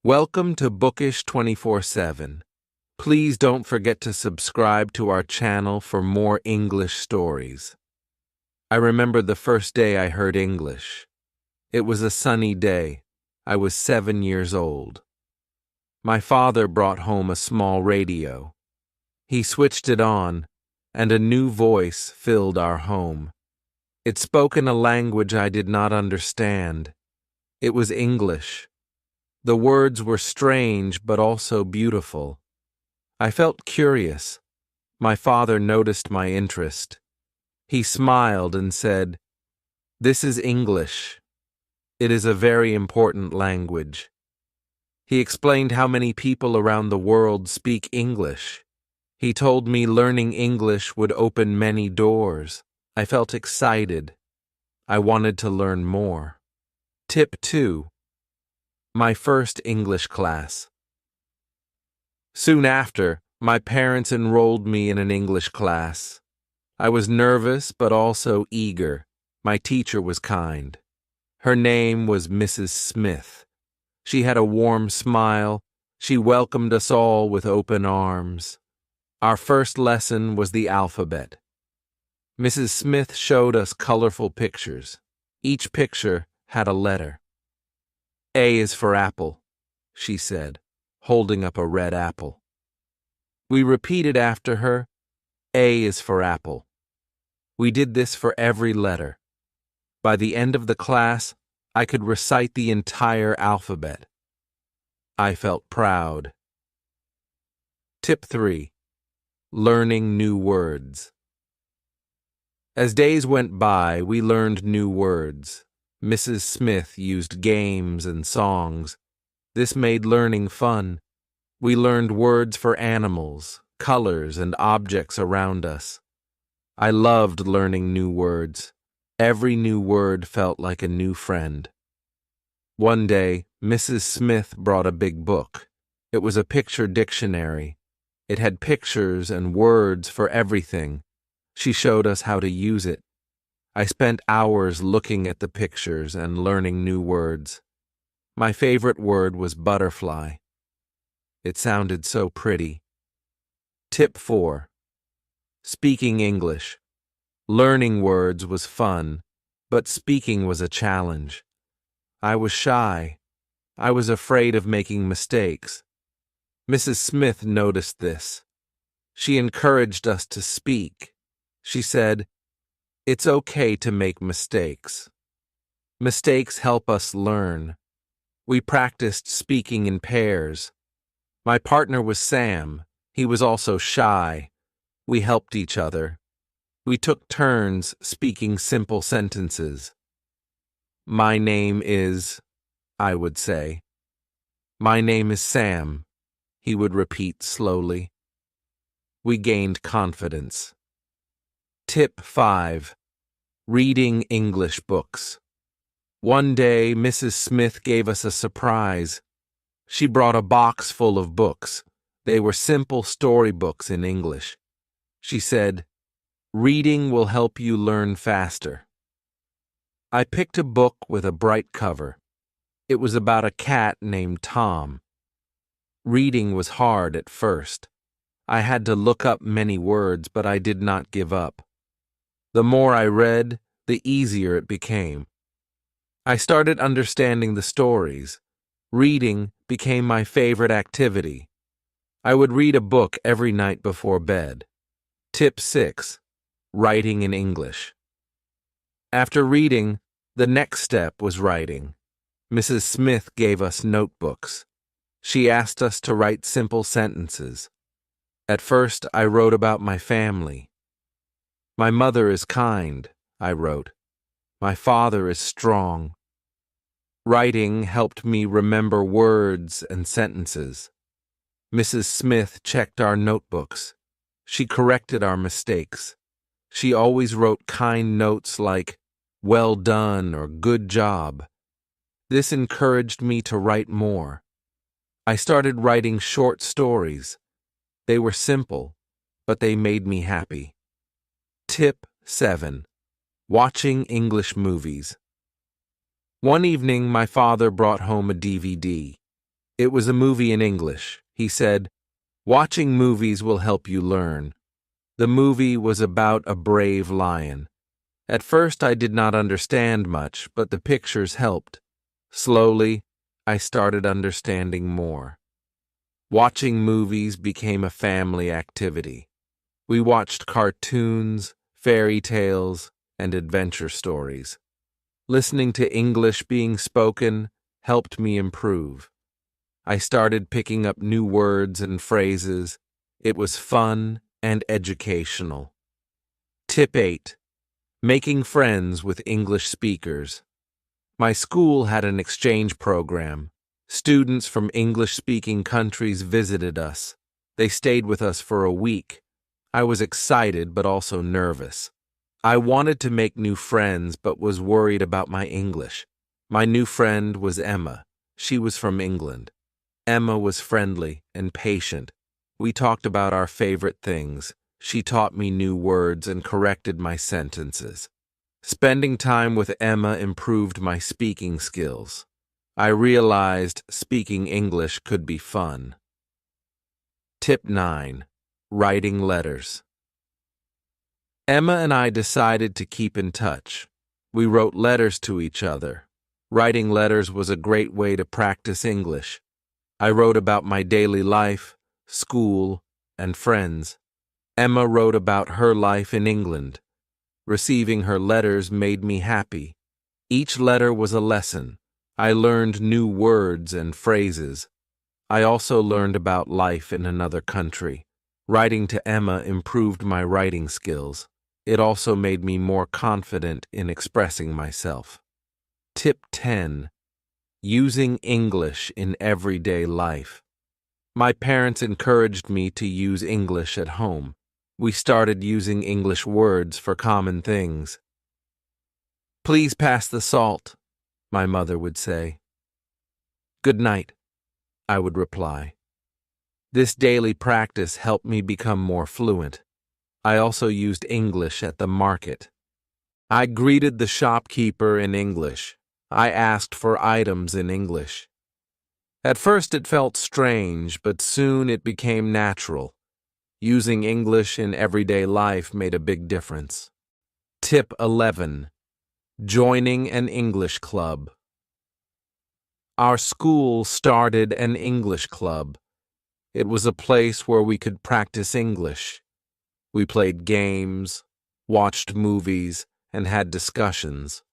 Welcome to Bookish 24/7. Please don't forget to subscribe to our channel for more English stories. I remember the first day I heard English. It was a sunny day. I was 7 years old. My father brought home a small radio. He switched it on, and a new voice filled our home. It spoke in a language I did not understand. It was English. The words were strange but also beautiful. I felt curious. My father noticed my interest. He smiled and said, "This is English. It is a very important language." He explained how many people around the world speak English. He told me learning English would open many doors. I felt excited. I wanted to learn more. Tip 2. My first English class. Soon after, my parents enrolled me in an English class. I was nervous but also eager. My teacher was kind. Her name was Mrs. Smith. She had a warm smile. She welcomed us all with open arms. Our first lesson was the alphabet. Mrs. Smith showed us colorful pictures. Each picture had a letter. A is for apple, she said, holding up a red apple. We repeated after her, A is for apple. We did this for every letter. By the end of the class, I could recite the entire alphabet. I felt proud. Tip 3. Learning new words. As days went by, we learned new words. Mrs. Smith used games and songs. This made learning fun. We learned words for animals, colors, and objects around us. I loved learning new words. Every new word felt like a new friend. One day, Mrs. Smith brought a big book. It was a picture dictionary. It had pictures and words for everything. She showed us how to use it. I spent hours looking at the pictures and learning new words. My favorite word was butterfly. It sounded so pretty. Tip 4. Speaking English. Learning words was fun, but speaking was a challenge. I was shy. I was afraid of making mistakes. Mrs. Smith noticed this. She encouraged us to speak. She said, "It's okay to make mistakes. Mistakes help us learn." We practiced speaking in pairs. My partner was Sam. He was also shy. We helped each other. We took turns speaking simple sentences. "My name is," I would say. "My name is Sam," he would repeat slowly. We gained confidence. Tip 5. Reading English books. One day, Mrs. Smith gave us a surprise. She brought a box full of books. They were simple storybooks in English. She said, "Reading will help you learn faster." I picked a book with a bright cover. It was about a cat named Tom. Reading was hard at first. I had to look up many words, but I did not give up. The more I read, the easier it became. I started understanding the stories. Reading became my favorite activity. I would read a book every night before bed. Tip 6. Writing in English. After reading, the next step was writing. Mrs. Smith gave us notebooks. She asked us to write simple sentences. At first, I wrote about my family. "My mother is kind," I wrote. "My father is strong." Writing helped me remember words and sentences. Mrs. Smith checked our notebooks. She corrected our mistakes. She always wrote kind notes like, "Well done" or "Good job." This encouraged me to write more. I started writing short stories. They were simple, but they made me happy. Tip 7. Watching English movies. One evening, my father brought home a DVD. It was a movie in English. He said, "Watching movies will help you learn." The movie was about a brave lion. At first I did not understand much, but the pictures helped. Slowly, I started understanding more. Watching movies became a family activity. We watched cartoons, fairy tales, and adventure stories. Listening to English being spoken helped me improve. I started picking up new words and phrases. It was fun and educational. Tip 8. Making friends with English speakers. My school had an exchange program. Students from English-speaking countries visited us. They stayed with us for a week. I was excited but also nervous. I wanted to make new friends but was worried about my English. My new friend was Emma. She was from England. Emma was friendly and patient. We talked about our favorite things. She taught me new words and corrected my sentences. Spending time with Emma improved my speaking skills. I realized speaking English could be fun. Tip 9. Writing letters. Emma and I decided to keep in touch. We wrote letters to each other. Writing letters was a great way to practice English. I wrote about my daily life, school, and friends. Emma wrote about her life in England. Receiving her letters made me happy. Each letter was a lesson. I learned new words and phrases. I also learned about life in another country. Writing to Emma improved my writing skills. It also made me more confident in expressing myself. Tip 10. Using English in everyday life. My parents encouraged me to use English at home. We started using English words for common things. "Please pass the salt," my mother would say. "Good night," I would reply. This daily practice helped me become more fluent. I also used English at the market. I greeted the shopkeeper in English. I asked for items in English. At first it felt strange, but soon it became natural. Using English in everyday life made a big difference. Tip 11. Joining an English club. Our school started an English club. It was a place where we could practice English. We played games, watched movies, and had discussions.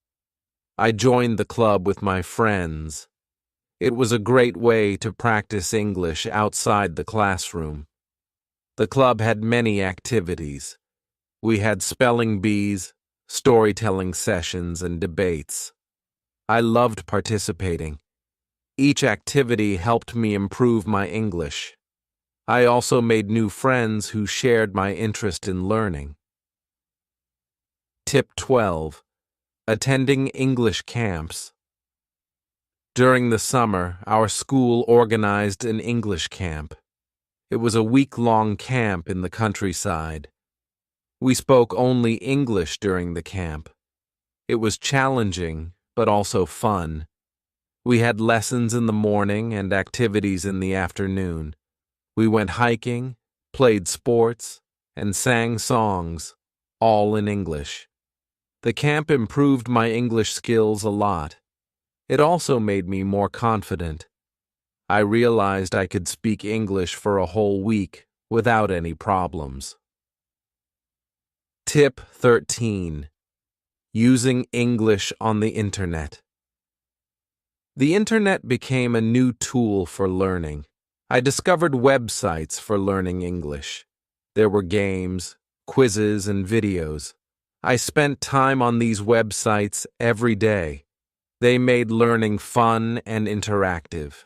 I joined the club with my friends. It was a great way to practice English outside the classroom. The club had many activities. We had spelling bees, storytelling sessions, and debates. I loved participating. Each activity helped me improve my English. I also made new friends who shared my interest in learning. Tip 12. Attending English camps. During the summer, our school organized an English camp. It was a week-long camp in the countryside. We spoke only English during the camp. It was challenging, but also fun. We had lessons in the morning and activities in the afternoon. We went hiking, played sports, and sang songs, all in English. The camp improved my English skills a lot. It also made me more confident. I realized I could speak English for a whole week without any problems. Tip 13. Using English on the Internet. The Internet became a new tool for learning. I discovered websites for learning English. There were games, quizzes, and videos. I spent time on these websites every day. They made learning fun and interactive.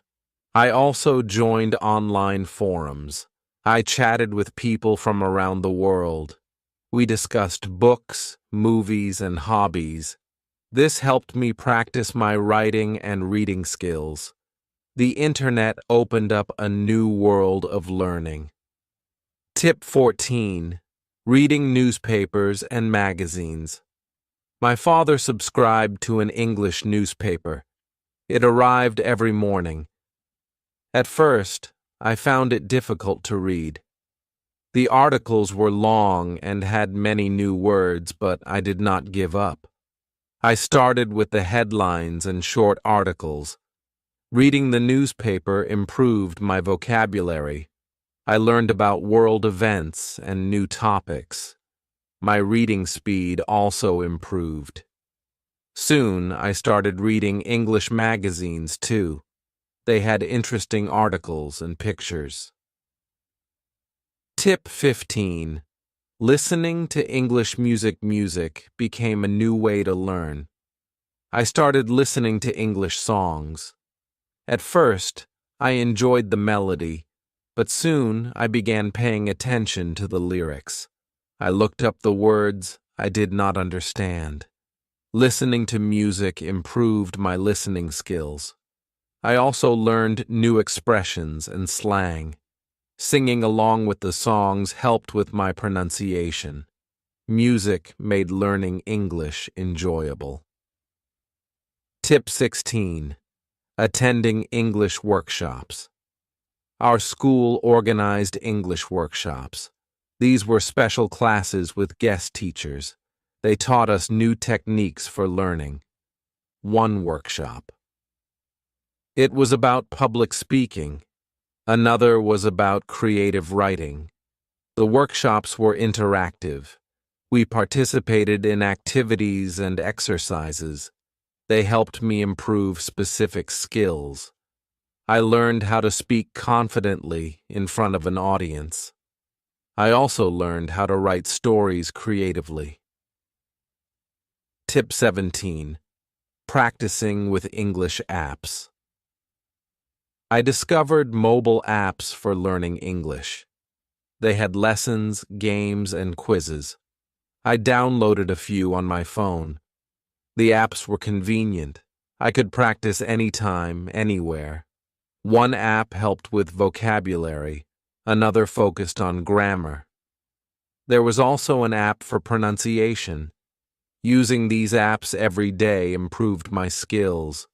I also joined online forums. I chatted with people from around the world. We discussed books, movies, and hobbies. This helped me practice my writing and reading skills. The Internet opened up a new world of learning. Tip 14. Reading newspapers and magazines. My father subscribed to an English newspaper. It arrived every morning. At first, I found it difficult to read. The articles were long and had many new words, but I did not give up. I started with the headlines and short articles. Reading the newspaper improved my vocabulary. I learned about world events and new topics. My reading speed also improved. Soon, I started reading English magazines too. They had interesting articles and pictures. Tip 15. Listening to English music became a new way to learn. I started listening to English songs. At first, I enjoyed the melody, but soon I began paying attention to the lyrics. I looked up the words I did not understand. Listening to music improved my listening skills. I also learned new expressions and slang. Singing along with the songs helped with my pronunciation. Music made learning English enjoyable. Tip 16. Attending English workshops. Our school organized English workshops. These were special classes with guest teachers. They taught us new techniques for learning. One workshop. It was about public speaking. Another was about creative writing. The workshops were interactive. We participated in activities and exercises. They helped me improve specific skills. I learned how to speak confidently in front of an audience. I also learned how to write stories creatively. Tip 17. Practicing with English apps. I discovered mobile apps for learning English. They had lessons, games, and quizzes. I downloaded a few on my phone. The apps were convenient. I could practice anytime, anywhere. One app helped with vocabulary. Another focused on grammar. There was also an app for pronunciation. Using these apps every day improved my skills.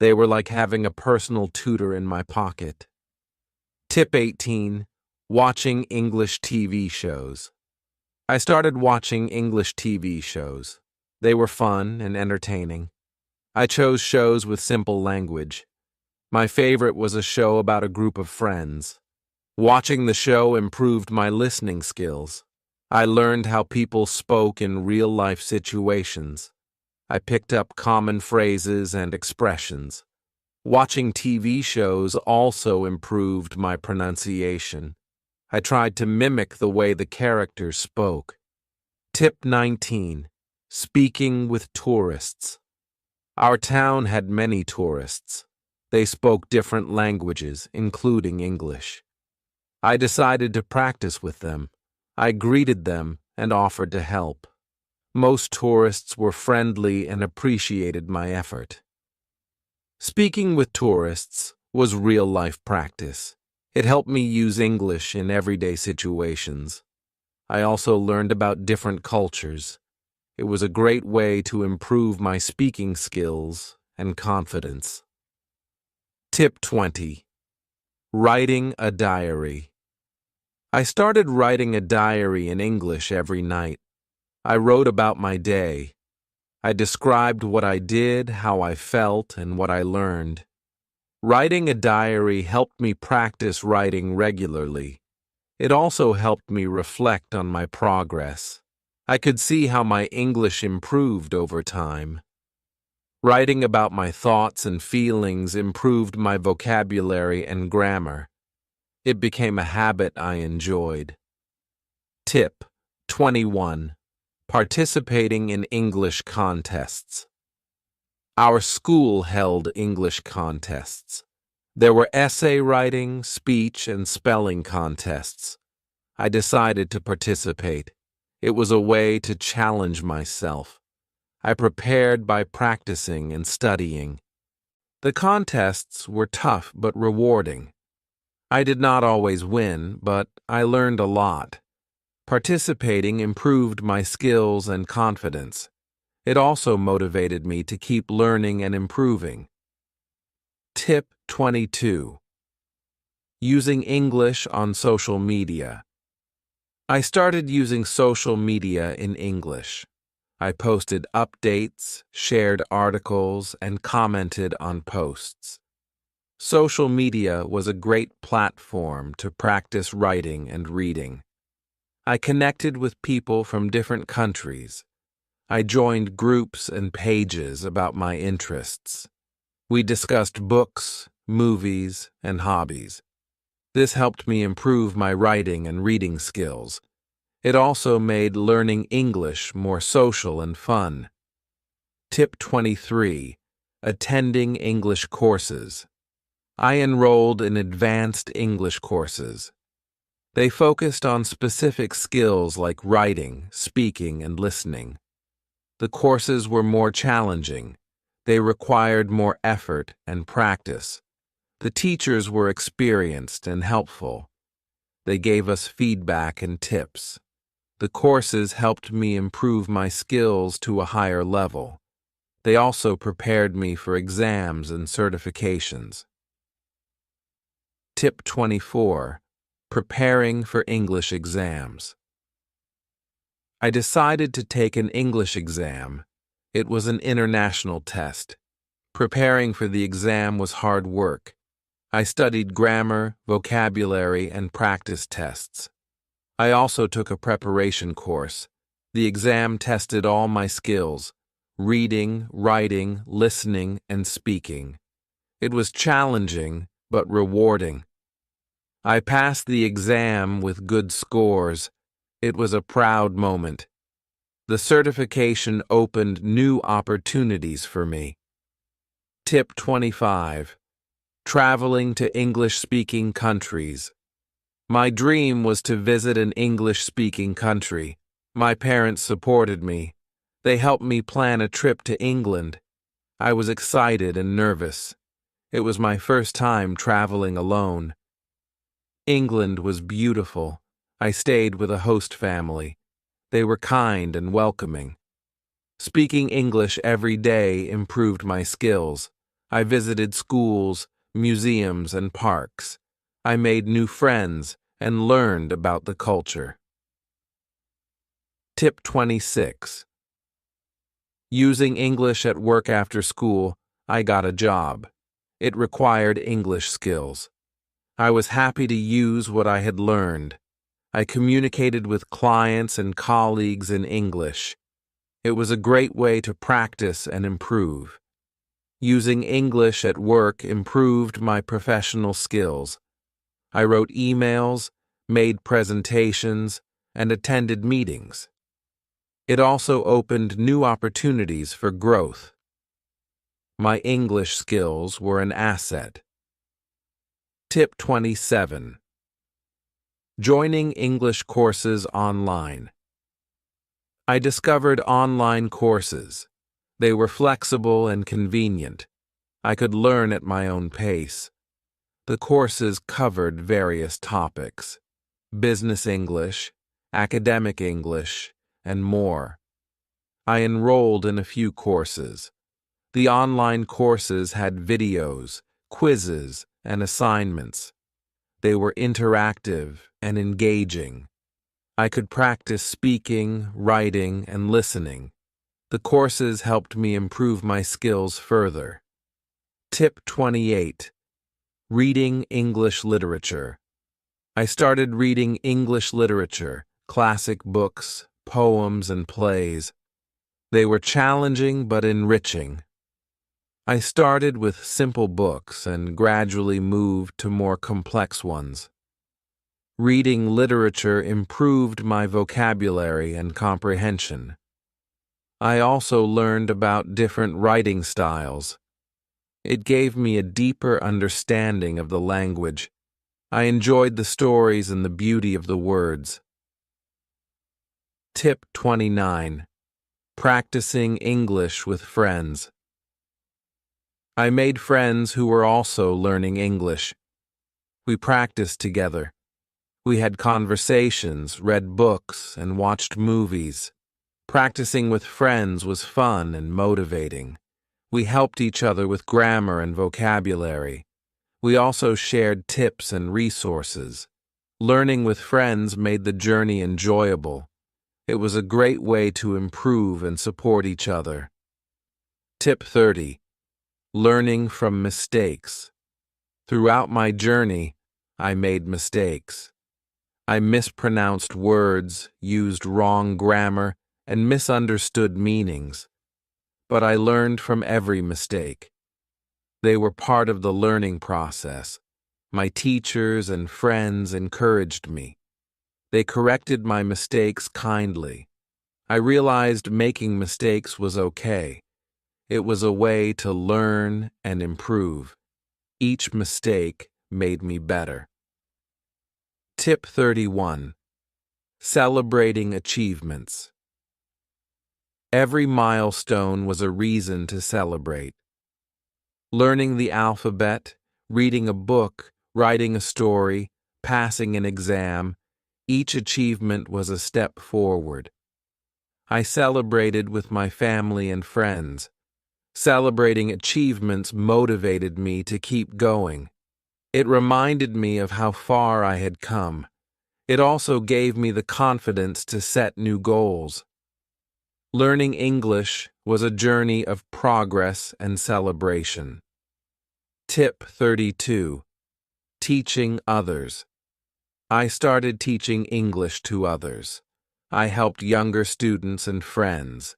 They were like having a personal tutor in my pocket. Tip 18. Watching English TV shows. I started watching English TV shows. They were fun and entertaining. I chose shows with simple language. My favorite was a show about a group of friends. Watching the show improved my listening skills. I learned how people spoke in real-life situations. I picked up common phrases and expressions. Watching TV shows also improved my pronunciation. I tried to mimic the way the characters spoke. Tip 19. Speaking with tourists. Our town had many tourists. They spoke different languages, including English. I decided to practice with them. I greeted them and offered to help. Most tourists were friendly and appreciated my effort. Speaking with tourists was real-life practice. It helped me use English in everyday situations. I also learned about different cultures. It was a great way to improve my speaking skills and confidence. Tip 20. Writing a diary. I started writing a diary in English every night. I wrote about my day. I described what I did, how I felt, and what I learned. Writing a diary helped me practice writing regularly. It also helped me reflect on my progress. I could see how my English improved over time. Writing about my thoughts and feelings improved my vocabulary and grammar. It became a habit I enjoyed. Tip 21. Participating in English contests. Our school held English contests. There were essay writing, speech, and spelling contests. I decided to participate. It was a way to challenge myself. I prepared by practicing and studying. The contests were tough but rewarding. I did not always win, but I learned a lot. Participating improved my skills and confidence. It also motivated me to keep learning and improving. Tip 22. Using English on social media. I started using social media in English. I posted updates, shared articles, and commented on posts. Social media was a great platform to practice writing and reading. I connected with people from different countries. I joined groups and pages about my interests. We discussed books, movies, and hobbies. This helped me improve my writing and reading skills. It also made learning English more social and fun. Tip 23. Attending English courses. I enrolled in advanced English courses. They focused on specific skills like writing, speaking, and listening. The courses were more challenging. They required more effort and practice. The teachers were experienced and helpful. They gave us feedback and tips. The courses helped me improve my skills to a higher level. They also prepared me for exams and certifications. Tip 24. Preparing for English exams. I decided to take an English exam. It was an international test. Preparing for the exam was hard work. I studied grammar, vocabulary, and practice tests. I also took a preparation course. The exam tested all my skills: reading, writing, listening, and speaking. It was challenging, but rewarding. I passed the exam with good scores. It was a proud moment. The certification opened new opportunities for me. Tip 25. Traveling to English-speaking countries. My dream was to visit an English-speaking country. My parents supported me. They helped me plan a trip to England. I was excited and nervous. It was my first time traveling alone. England was beautiful. I stayed with a host family. They were kind and welcoming. Speaking English every day improved my skills. I visited schools, museums, and parks. I made new friends and learned about the culture. Tip 26. Using English at work after school, I got a job. It required English skills. I was happy to use what I had learned. I communicated with clients and colleagues in English. It was a great way to practice and improve. Using English at work improved my professional skills. I wrote emails, made presentations, and attended meetings. It also opened new opportunities for growth. My English skills were an asset. Tip 27. Joining English courses online. I discovered online courses. They were flexible and convenient. I could learn at my own pace. The courses covered various topics: business English, academic English, and more. I enrolled in a few courses. The online courses had videos, quizzes, and assignments. They were interactive and engaging. I could practice speaking, writing, and listening. The courses helped me improve my skills further. Tip 28. Reading English literature. I started reading English literature, classic books, poems, and plays. They were challenging but enriching. I started with simple books and gradually moved to more complex ones. Reading literature improved my vocabulary and comprehension. I also learned about different writing styles. It gave me a deeper understanding of the language. I enjoyed the stories and the beauty of the words. Tip 29. Practicing English with friends. I made friends who were also learning English. We practiced together. We had conversations, read books, and watched movies. Practicing with friends was fun and motivating. We helped each other with grammar and vocabulary. We also shared tips and resources. Learning with friends made the journey enjoyable. It was a great way to improve and support each other. Tip 30. Learning from mistakes. Throughout my journey, I made mistakes. I mispronounced words, used wrong grammar, and misunderstood meanings. But I learned from every mistake. They were part of the learning process. My teachers and friends encouraged me. They corrected my mistakes kindly. I realized making mistakes was okay. It was a way to learn and improve. Each mistake made me better. Tip 31. Celebrating achievements. Every milestone was a reason to celebrate. Learning the alphabet, reading a book, writing a story, passing an exam, each achievement was a step forward. I celebrated with my family and friends. Celebrating achievements motivated me to keep going. It reminded me of how far I had come. It also gave me the confidence to set new goals. Learning English was a journey of progress and celebration. Tip 32. Teaching others. I started teaching English to others. I helped younger students and friends.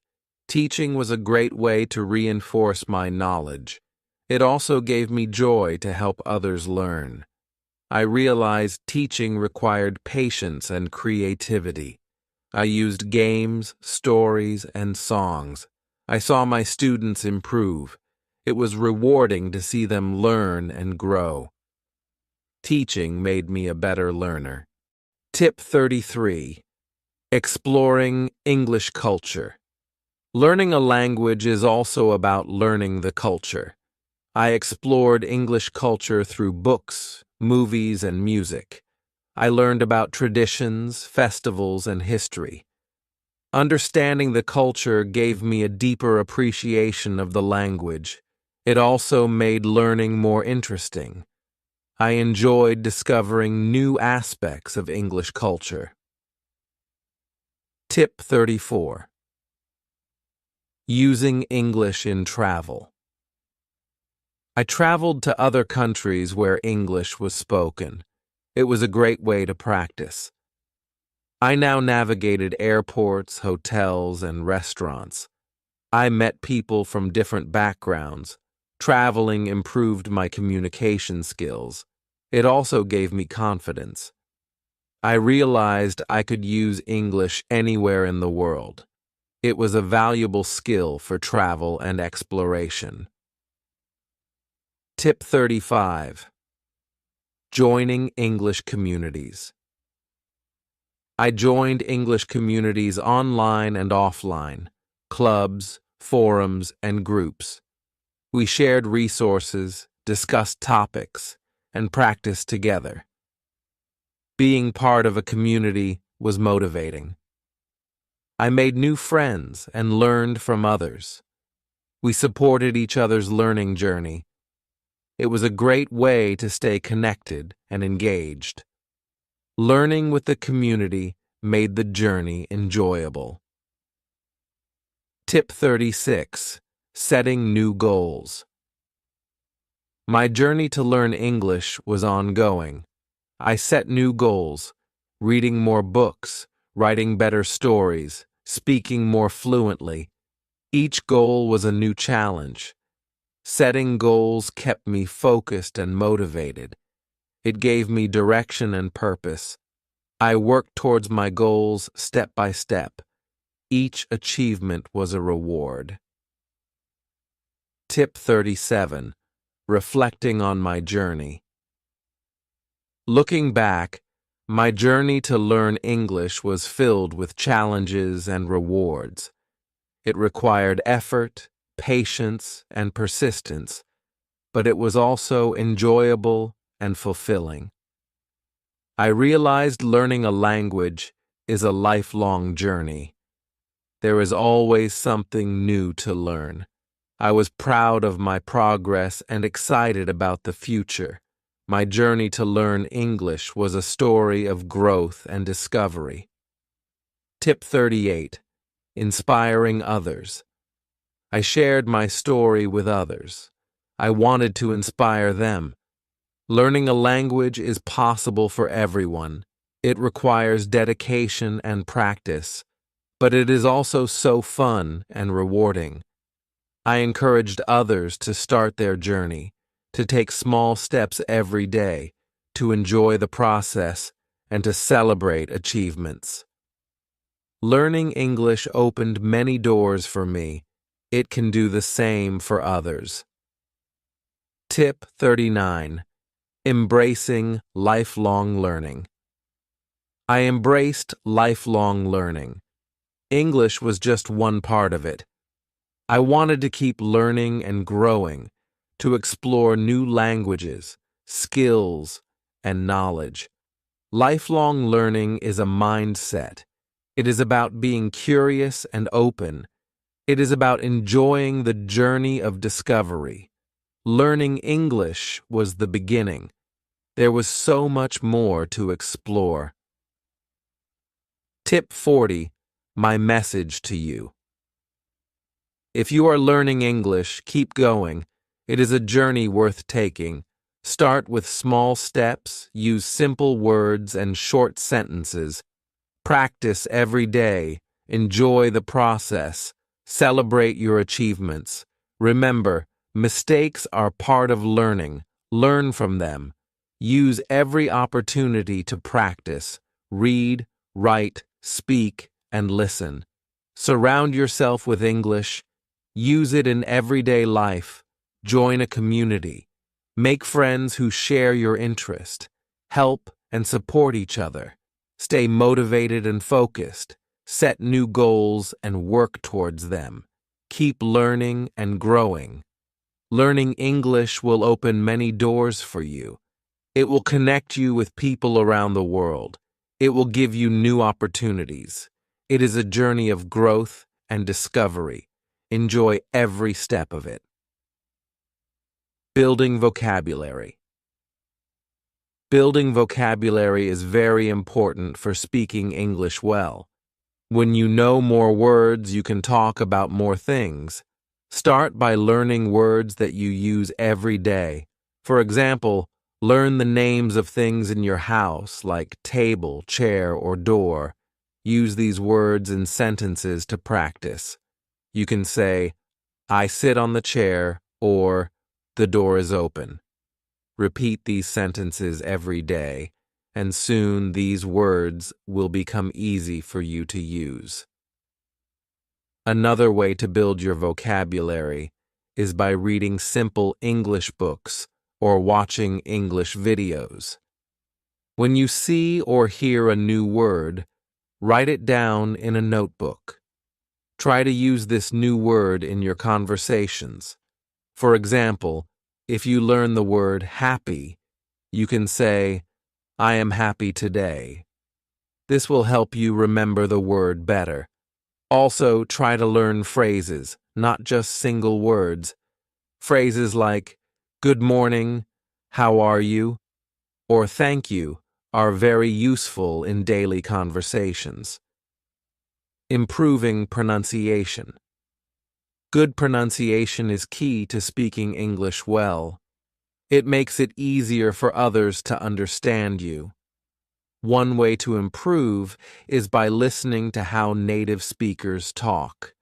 Teaching was a great way to reinforce my knowledge. It also gave me joy to help others learn. I realized teaching required patience and creativity. I used games, stories, and songs. I saw my students improve. It was rewarding to see them learn and grow. Teaching made me a better learner. Tip 33. Exploring English culture. Learning a language is also about learning the culture. I explored English culture through books, movies, and music. I learned about traditions, festivals, and history. Understanding the culture gave me a deeper appreciation of the language. It also made learning more interesting. I enjoyed discovering new aspects of English culture. Tip 34. Using English in travel. I traveled to other countries where English was spoken. It was a great way to practice. I now navigated airports, hotels, and restaurants. I met people from different backgrounds. Traveling improved my communication skills. It also gave me confidence. I realized I could use English anywhere in the world. It was a valuable skill for travel and exploration. Tip 35. Joining English communities. I joined English communities online and offline, clubs, forums, and groups. We shared resources, discussed topics, and practiced together. Being part of a community was motivating. I made new friends and learned from others. We supported each other's learning journey. It was a great way to stay connected and engaged. Learning with the community made the journey enjoyable. Tip 36. Setting new goals. My journey to learn English was ongoing. I set new goals, reading more books, writing better stories, speaking more fluently. Each goal was a new challenge. Setting goals kept me focused and motivated. It gave me direction and purpose. I worked towards my goals step by step. Each achievement was a reward. Tip 37. Reflecting on my journey. Looking back, my journey to learn English was filled with challenges and rewards. It required effort, patience, and persistence, but it was also enjoyable and fulfilling. I realized learning a language is a lifelong journey. There is always something new to learn. I was proud of my progress and excited about the future. My journey to learn English was a story of growth and discovery. Tip 38. Inspiring others. I shared my story with others. I wanted to inspire them. Learning a language is possible for everyone. It requires dedication and practice, but it is also so fun and rewarding. I encouraged others to start their journey, to take small steps every day, to enjoy the process, and to celebrate achievements. Learning English opened many doors for me. It can do the same for others. Tip 39. Embracing lifelong learning. I embraced lifelong learning. English was just one part of it. I wanted to keep learning and growing, to explore new languages, skills, and knowledge. Lifelong learning is a mindset. It is about being curious and open. It is about enjoying the journey of discovery. Learning English was the beginning. There was so much more to explore. Tip 40. My message to you. If you are learning English, keep going. It is a journey worth taking. Start with small steps, use simple words and short sentences. Practice every day. Enjoy the process. Celebrate your achievements. Remember, mistakes are part of learning. Learn from them. Use every opportunity to practice. Read, write, speak, and listen. Surround yourself with English. Use it in everyday life. Join a community. Make friends who share your interest. Help and support each other. Stay motivated and focused. Set new goals and work towards them. Keep learning and growing. Learning English will open many doors for you. It will connect you with people around the world. It will give you new opportunities. It is a journey of growth and discovery. Enjoy every step of it. Building vocabulary. Building vocabulary is very important for speaking English well. When you know more words, you can talk about more things. Start by learning words that you use every day. For example, learn the names of things in your house, like table, chair, or door. Use these words in sentences to practice. You can say, I sit on the chair, or the door is open. Repeat these sentences every day, and soon these words will become easy for you to use. Another way to build your vocabulary is by reading simple English books or watching English videos. When you see or hear a new word, write it down in a notebook. Try to use this new word in your conversations. For example, if you learn the word happy, you can say, I am happy today. This will help you remember the word better. Also, try to learn phrases, not just single words. Phrases like, good morning, how are you, or thank you are very useful in daily conversations. Improving pronunciation. Good pronunciation is key to speaking English well. It makes it easier for others to understand you. One way to improve is by listening to how native speakers talk.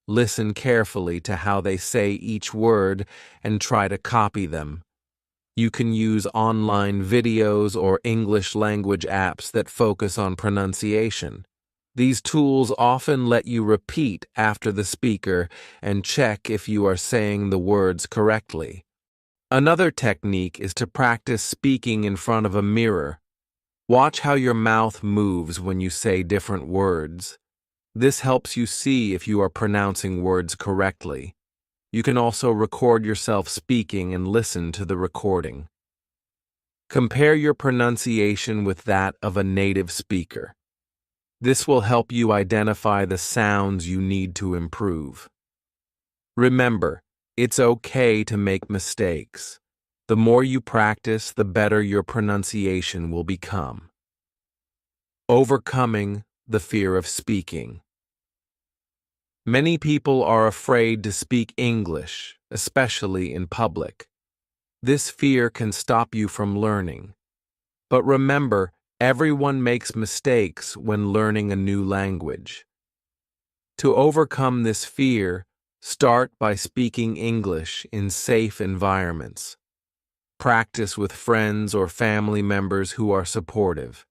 Listen carefully to how they say each word and try to copy them. You can use online videos or English language apps that focus on pronunciation. These tools often let you repeat after the speaker and check if you are saying the words correctly. Another technique is to practice speaking in front of a mirror. Watch how your mouth moves when you say different words. This helps you see if you are pronouncing words correctly. You can also record yourself speaking and listen to the recording. Compare your pronunciation with that of a native speaker. This will help you identify the sounds you need to improve. Remember, it's okay to make mistakes. The more you practice, the better your pronunciation will become. Overcoming the fear of speaking. Many people are afraid to speak English, especially in public. This fear can stop you from learning. But remember, everyone makes mistakes when learning a new language. To overcome this fear, start by speaking English in safe environments. Practice with friends or family members who are supportive.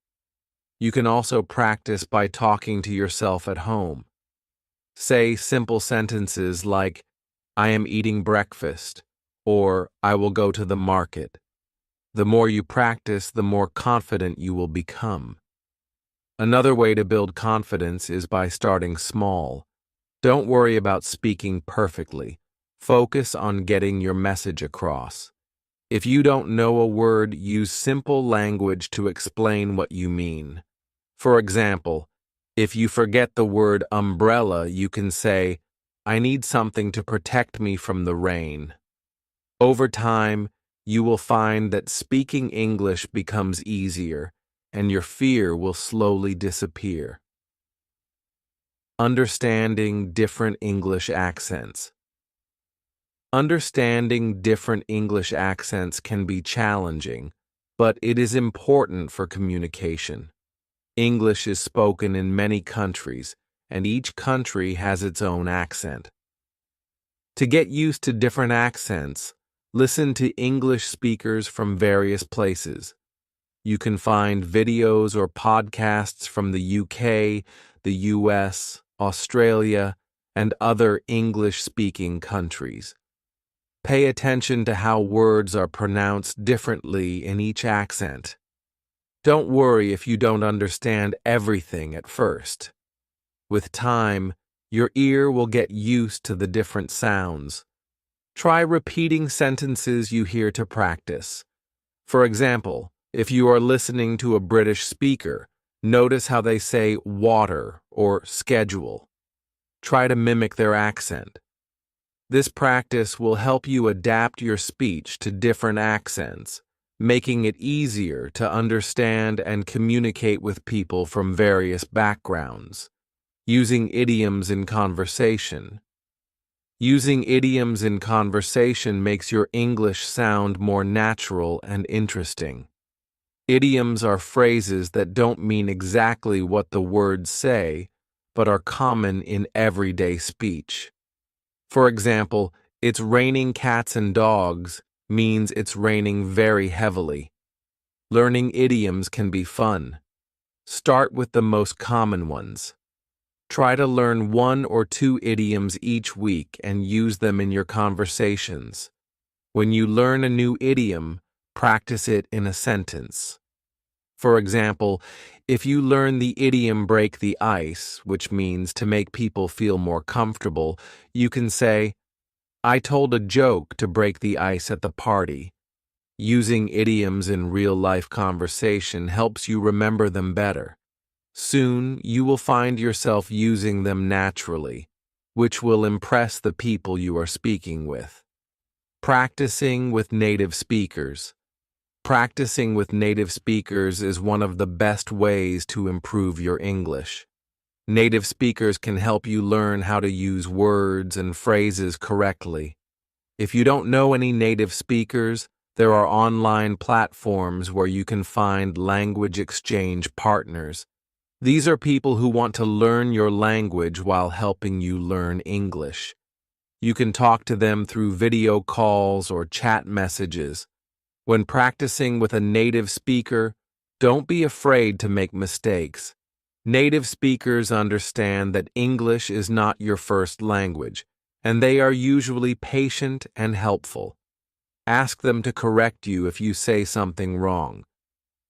You can also practice by talking to yourself at home. Say simple sentences like, "I am eating breakfast," or "I will go to the market." The more you practice, the more confident you will become. Another way to build confidence is by starting small. Don't worry about speaking perfectly. Focus on getting your message across. If you don't know a word, use simple language to explain what you mean. For example, if you forget the word umbrella, you can say, "I need something to protect me from the rain." Over time, you will find that speaking English becomes easier, and your fear will slowly disappear. Understanding different English accents. Understanding different English accents can be challenging, but it is important for communication. English is spoken in many countries, and each country has its own accent. To get used to different accents, listen to English speakers from various places. You can find videos or podcasts from the UK, the US, Australia, and other English-speaking countries. Pay attention to how words are pronounced differently in each accent. Don't worry if you don't understand everything at first. With time, your ear will get used to the different sounds. Try repeating sentences you hear to practice. For example, if you are listening to a British speaker, notice how they say water or schedule. Try to mimic their accent. This practice will help you adapt your speech to different accents, making it easier to understand and communicate with people from various backgrounds. Using idioms in conversation. Using idioms in conversation makes your English sound more natural and interesting. Idioms are phrases that don't mean exactly what the words say, but are common in everyday speech. For example, "It's raining cats and dogs" means it's raining very heavily. Learning idioms can be fun. Start with the most common ones. Try to learn 1 or 2 idioms each week and use them in your conversations. When you learn a new idiom, practice it in a sentence. For example, if you learn the idiom "break the ice," which means to make people feel more comfortable, you can say, "I told a joke to break the ice at the party." Using idioms in real-life conversation helps you remember them better. Soon, you will find yourself using them naturally, which will impress the people you are speaking with. Practicing with native speakers. Practicing with native speakers is one of the best ways to improve your English. Native speakers can help you learn how to use words and phrases correctly. If you don't know any native speakers, there are online platforms where you can find language exchange partners. These are people who want to learn your language while helping you learn English. You can talk to them through video calls or chat messages. When practicing with a native speaker, don't be afraid to make mistakes. Native speakers understand that English is not your first language, and they are usually patient and helpful. Ask them to correct you if you say something wrong.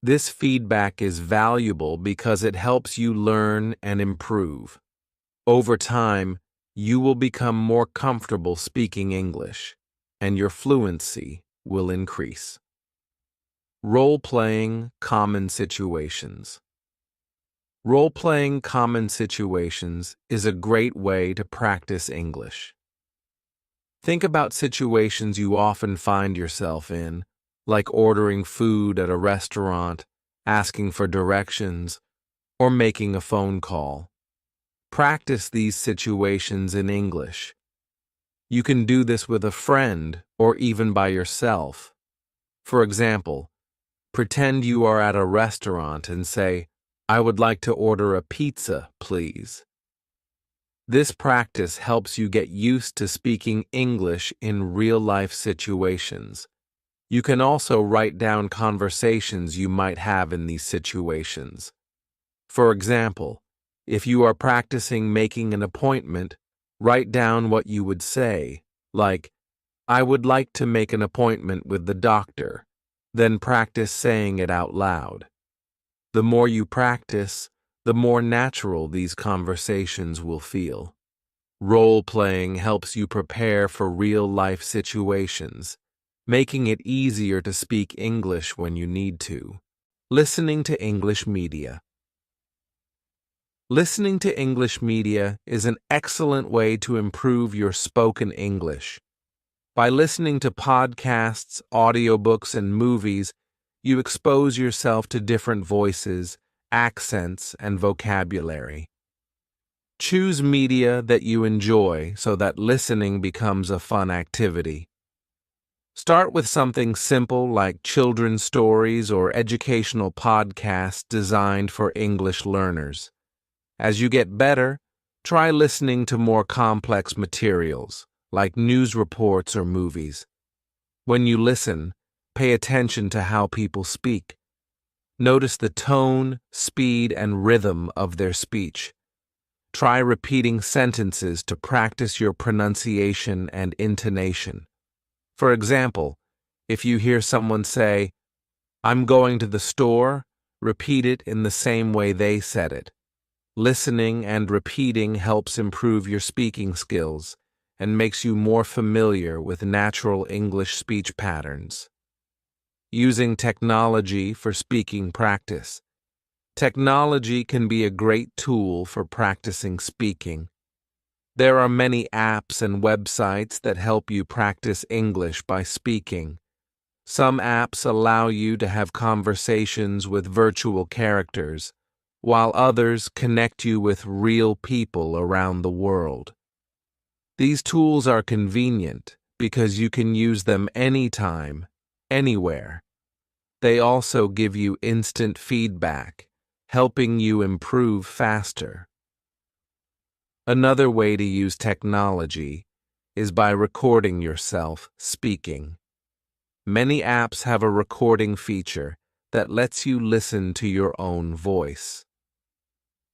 This feedback is valuable because it helps you learn and improve. Over time, you will become more comfortable speaking English, and your fluency will increase. Role-playing common situations. Role-playing common situations is a great way to practice English. Think about situations you often find yourself in, like ordering food at a restaurant, asking for directions, or making a phone call. Practice these situations in English. You can do this with a friend or even by yourself. For example, pretend you are at a restaurant and say, "I would like to order a pizza, please." This practice helps you get used to speaking English in real-life situations. You can also write down conversations you might have in these situations. For example, if you are practicing making an appointment, write down what you would say, like, "I would like to make an appointment with the doctor." Then practice saying it out loud. The more you practice, the more natural these conversations will feel. Role-playing helps you prepare for real-life situations, making it easier to speak English when you need to. Listening to English media. Listening to English media is an excellent way to improve your spoken English. By listening to podcasts, audiobooks, and movies, you expose yourself to different voices, accents, and vocabulary. Choose media that you enjoy so that listening becomes a fun activity. Start with something simple like children's stories or educational podcasts designed for English learners. As you get better, try listening to more complex materials, like news reports or movies. When you listen, pay attention to how people speak. Notice the tone, speed, and rhythm of their speech. Try repeating sentences to practice your pronunciation and intonation. For example, if you hear someone say, "I'm going to the store," repeat it in the same way they said it. Listening and repeating helps improve your speaking skills and makes you more familiar with natural English speech patterns. Using technology for speaking practice. Technology can be a great tool for practicing speaking. There are many apps and websites that help you practice English by speaking. Some apps allow you to have conversations with virtual characters, while others connect you with real people around the world. These tools are convenient because you can use them anytime, anywhere. They also give you instant feedback, helping you improve faster. Another way to use technology is by recording yourself speaking. Many apps have a recording feature that lets you listen to your own voice.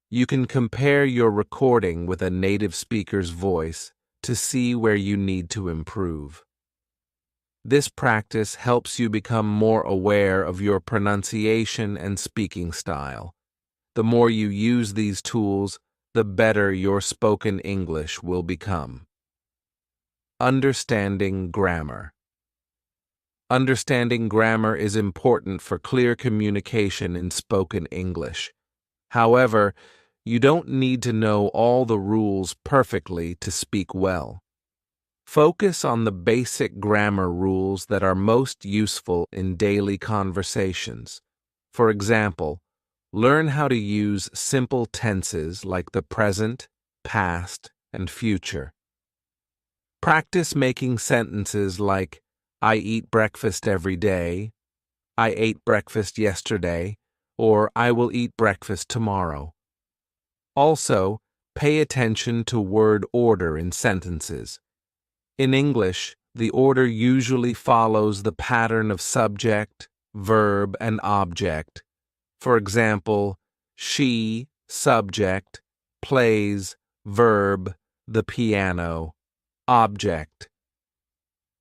You can compare your recording with a native speaker's voice to see where you need to improve. This practice helps you become more aware of your pronunciation and speaking style. The more you use these tools, the better your spoken English will become. Understanding grammar. Understanding grammar is important for clear communication in spoken English. However, you don't need to know all the rules perfectly to speak well. Focus on the basic grammar rules that are most useful in daily conversations. For example, learn how to use simple tenses like the present, past, and future. Practice making sentences like, "I eat breakfast every day," "I ate breakfast yesterday," or "I will eat breakfast tomorrow." Also, pay attention to word order in sentences. In English, the order usually follows the pattern of subject, verb, and object. For example, she, subject, plays, verb, the piano, object.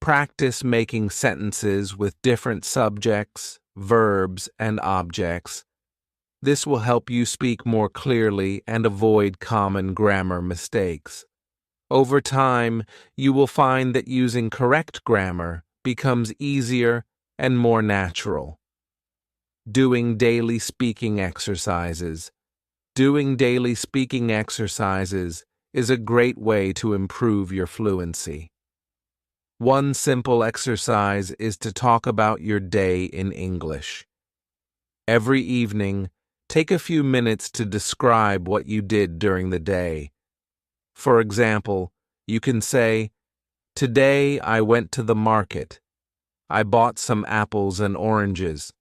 Practice making sentences with different subjects, verbs, and objects. This will help you speak more clearly and avoid common grammar mistakes. Over time, you will find that using correct grammar becomes easier and more natural. Doing daily speaking exercises. Doing daily speaking exercises is a great way to improve your fluency. One simple exercise is to talk about your day in English. Every evening, take a few minutes to describe what you did during the day. For example, you can say, "Today I went to the market. I bought some apples and oranges."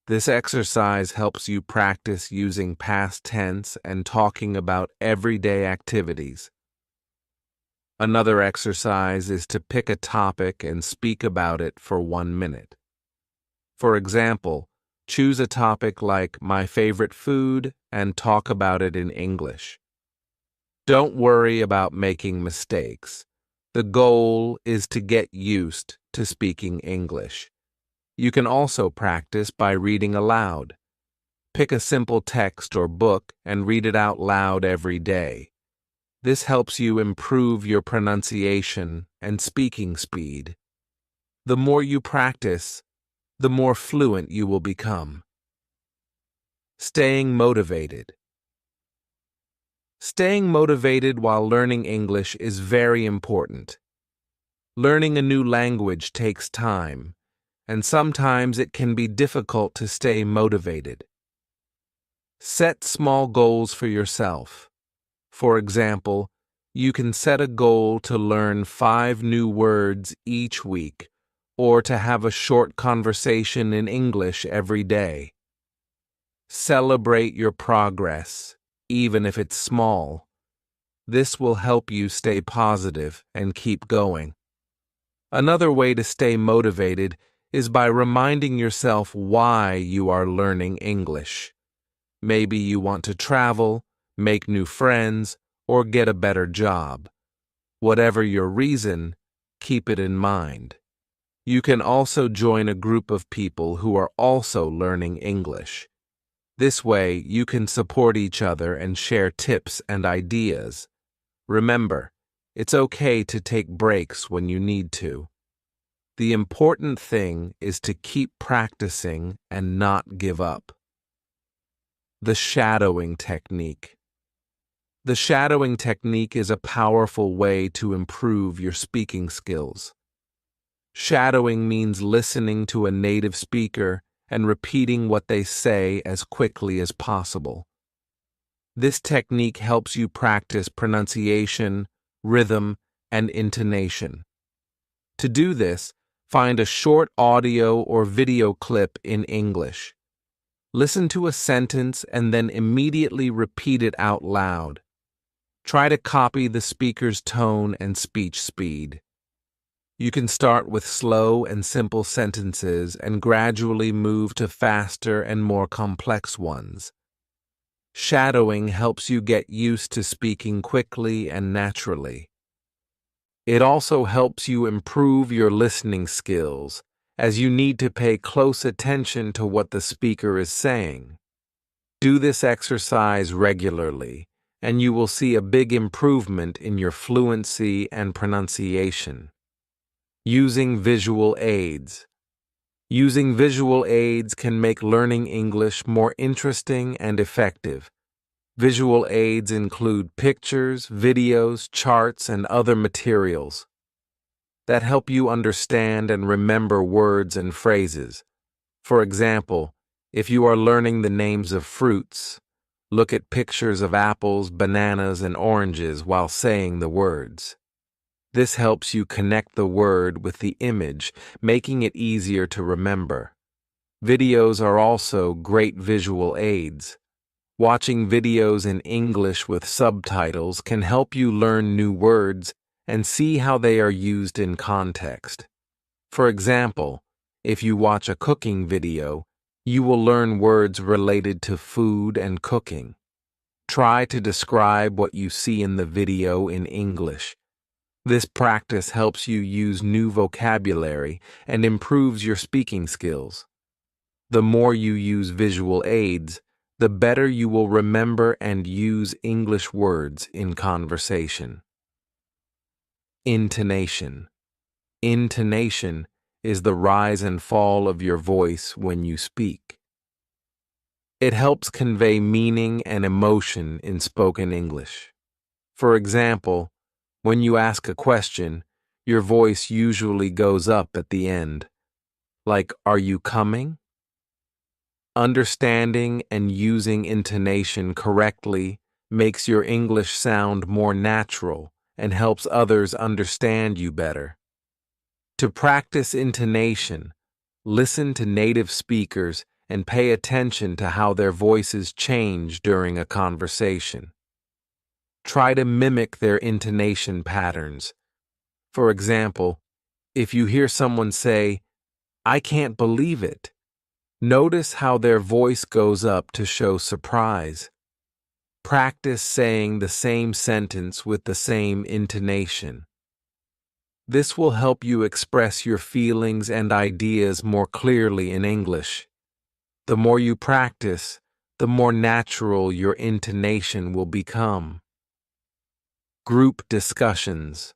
This exercise helps you practice using past tense and talking about everyday activities. Another exercise is to pick a topic and speak about it for 1 minute. For example, choose a topic like my favorite food and talk about it in English. Don't worry about making mistakes. The goal is to get used to speaking English. You can also practice by reading aloud. Pick a simple text or book and read it out loud every day. This helps you improve your pronunciation and speaking speed. The more you practice, the more fluent you will become. Staying motivated. Staying motivated while learning English is very important. Learning a new language takes time, and sometimes it can be difficult to stay motivated. Set small goals for yourself. For example, you can set a goal to learn 5 new words each week, or to have a short conversation in English every day. Celebrate your progress, even if it's small. This will help you stay positive and keep going. Another way to stay motivated is by reminding yourself why you are learning English. Maybe you want to travel, make new friends, or get a better job. Whatever your reason, keep it in mind. You can also join a group of people who are also learning English. This way, you can support each other and share tips and ideas. Remember, it's okay to take breaks when you need to. The important thing is to keep practicing and not give up. The shadowing technique. The shadowing technique is a powerful way to improve your speaking skills. Shadowing means listening to a native speaker and repeating what they say as quickly as possible. This technique helps you practice pronunciation, rhythm, and intonation. To do this, find a short audio or video clip in English. Listen to a sentence and then immediately repeat it out loud. Try to copy the speaker's tone and speech speed. You can start with slow and simple sentences and gradually move to faster and more complex ones. Shadowing helps you get used to speaking quickly and naturally. It also helps you improve your listening skills, as you need to pay close attention to what the speaker is saying. Do this exercise regularly, and you will see a big improvement in your fluency and pronunciation. Using visual aids. Using visual aids can make learning English more interesting and effective. Visual aids include pictures, videos, charts, and other materials that help you understand and remember words and phrases. For example, if you are learning the names of fruits, look at pictures of apples, bananas, and oranges while saying the words. This helps you connect the word with the image, making it easier to remember. Videos are also great visual aids. Watching videos in English with subtitles can help you learn new words and see how they are used in context. For example, if you watch a cooking video, you will learn words related to food and cooking. Try to describe what you see in the video in English. This practice helps you use new vocabulary and improves your speaking skills. The more you use visual aids, the better you will remember and use English words in conversation. Intonation. Intonation is the rise and fall of your voice when you speak. It helps convey meaning and emotion in spoken English. For example, when you ask a question, your voice usually goes up at the end. Like, are you coming? Understanding and using intonation correctly makes your English sound more natural and helps others understand you better. To practice intonation, listen to native speakers and pay attention to how their voices change during a conversation. Try to mimic their intonation patterns. For example, if you hear someone say, "I can't believe it," notice how their voice goes up to show surprise. Practice saying the same sentence with the same intonation. This will help you express your feelings and ideas more clearly in English. The more you practice, the more natural your intonation will become. Group discussions.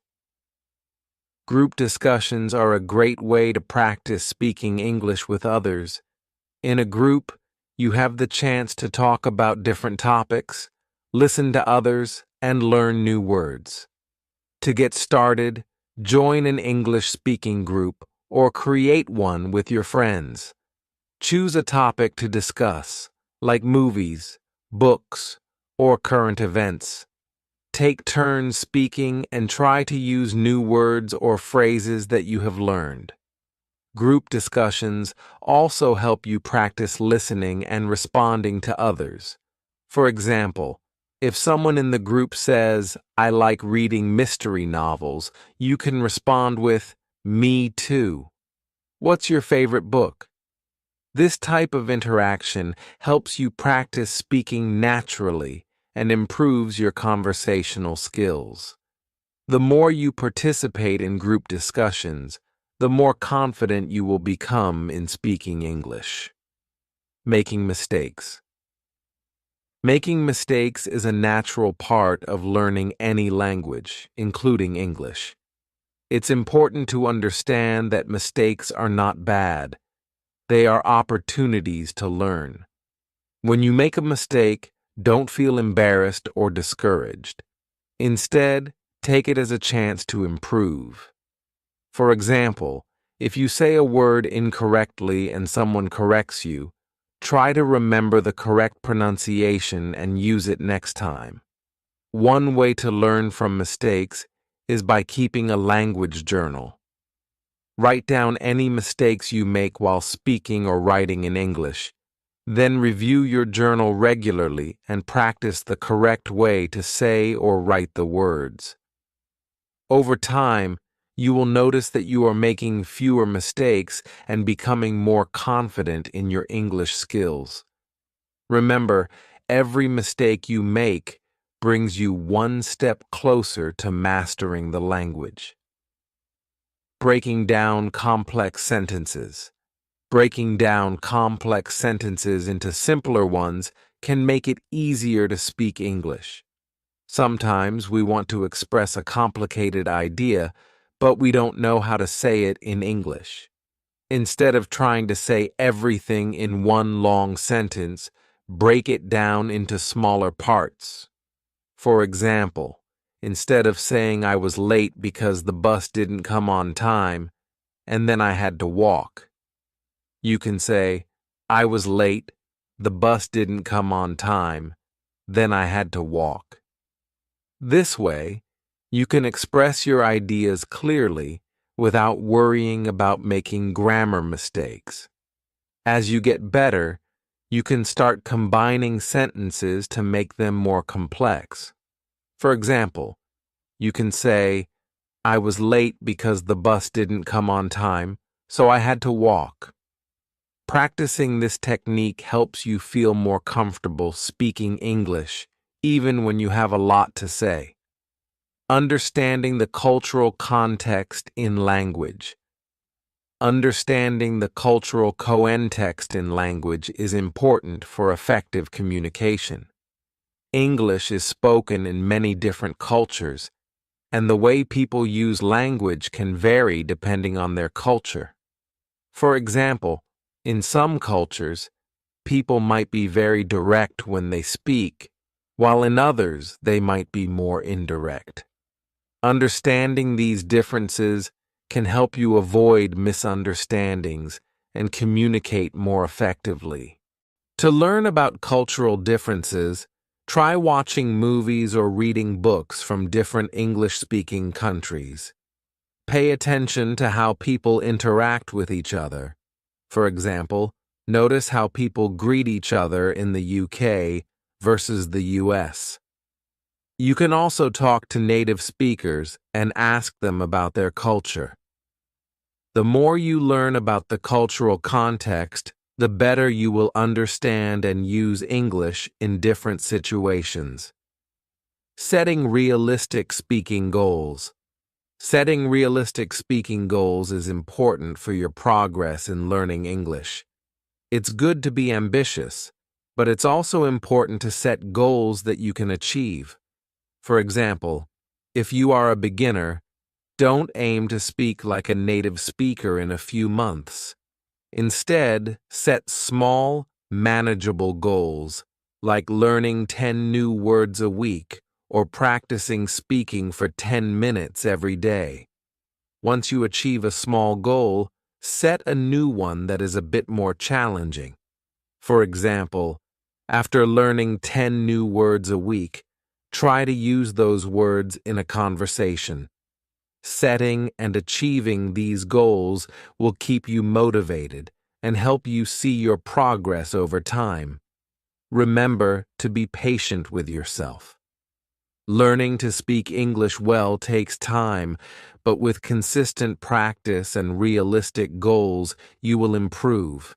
Group discussions are a great way to practice speaking English with others. In a group, you have the chance to talk about different topics, listen to others, and learn new words. To get started, join an English-speaking group or create one with your friends. Choose a topic to discuss, like movies, books, or current events. Take turns speaking and try to use new words or phrases that you have learned. Group discussions also help you practice listening and responding to others. For example, if someone in the group says, "I like reading mystery novels," you can respond with, "Me too." What's your favorite book? This type of interaction helps you practice speaking naturally and improves your conversational skills. The more you participate in group discussions, the more confident you will become in speaking English. Making mistakes. Making mistakes is a natural part of learning any language, including English. It's important to understand that mistakes are not bad. They are opportunities to learn. When you make a mistake, don't feel embarrassed or discouraged. Instead, take it as a chance to improve. For example, if you say a word incorrectly and someone corrects you, try to remember the correct pronunciation and use it next time. One way to learn from mistakes is by keeping a language journal. Write down any mistakes you make while speaking or writing in English. Then review your journal regularly and practice the correct way to say or write the words. Over time, you will notice that you are making fewer mistakes and becoming more confident in your English skills. Remember, every mistake you make brings you one step closer to mastering the language. Breaking down complex sentences. Breaking down complex sentences into simpler ones can make it easier to speak English. Sometimes we want to express a complicated idea, but we don't know how to say it in English. Instead of trying to say everything in one long sentence, break it down into smaller parts. For example, instead of saying I was late because the bus didn't come on time, and then I had to walk, you can say, I was late, the bus didn't come on time, then I had to walk. This way, you can express your ideas clearly without worrying about making grammar mistakes. As you get better, you can start combining sentences to make them more complex. For example, you can say, I was late because the bus didn't come on time, so I had to walk. Practicing this technique helps you feel more comfortable speaking English, even when you have a lot to say. Understanding the cultural context in language. Understanding the cultural context in language is important for effective communication. English is spoken in many different cultures, and the way people use language can vary depending on their culture. For example, in some cultures, people might be very direct when they speak, while in others they might be more indirect. Understanding these differences can help you avoid misunderstandings and communicate more effectively. To learn about cultural differences, try watching movies or reading books from different English-speaking countries. Pay attention to how people interact with each other. For example, notice how people greet each other in the UK versus the US. You can also talk to native speakers and ask them about their culture. The more you learn about the cultural context, the better you will understand and use English in different situations. Setting realistic speaking goals. Setting realistic speaking goals is important for your progress in learning English. It's good to be ambitious, but it's also important to set goals that you can achieve. For example, if you are a beginner, don't aim to speak like a native speaker in a few months. Instead, set small, manageable goals, like learning 10 new words a week or practicing speaking for 10 minutes every day. Once you achieve a small goal, set a new one that is a bit more challenging. For example, after learning 10 new words a week, try to use those words in a conversation. Setting and achieving these goals will keep you motivated and help you see your progress over time. Remember to be patient with yourself. Learning to speak English well takes time, but with consistent practice and realistic goals, you will improve.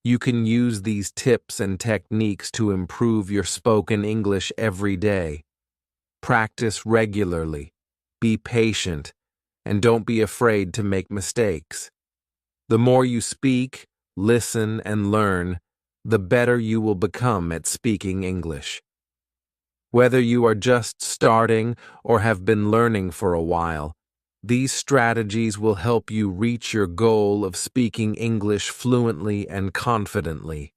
You can use these tips and techniques to improve your spoken English every day. Practice regularly. Be patient, and don't be afraid to make mistakes. The more you speak, listen, and learn, the better you will become at speaking English. Whether you are just starting or have been learning for a while, these strategies will help you reach your goal of speaking English fluently and confidently.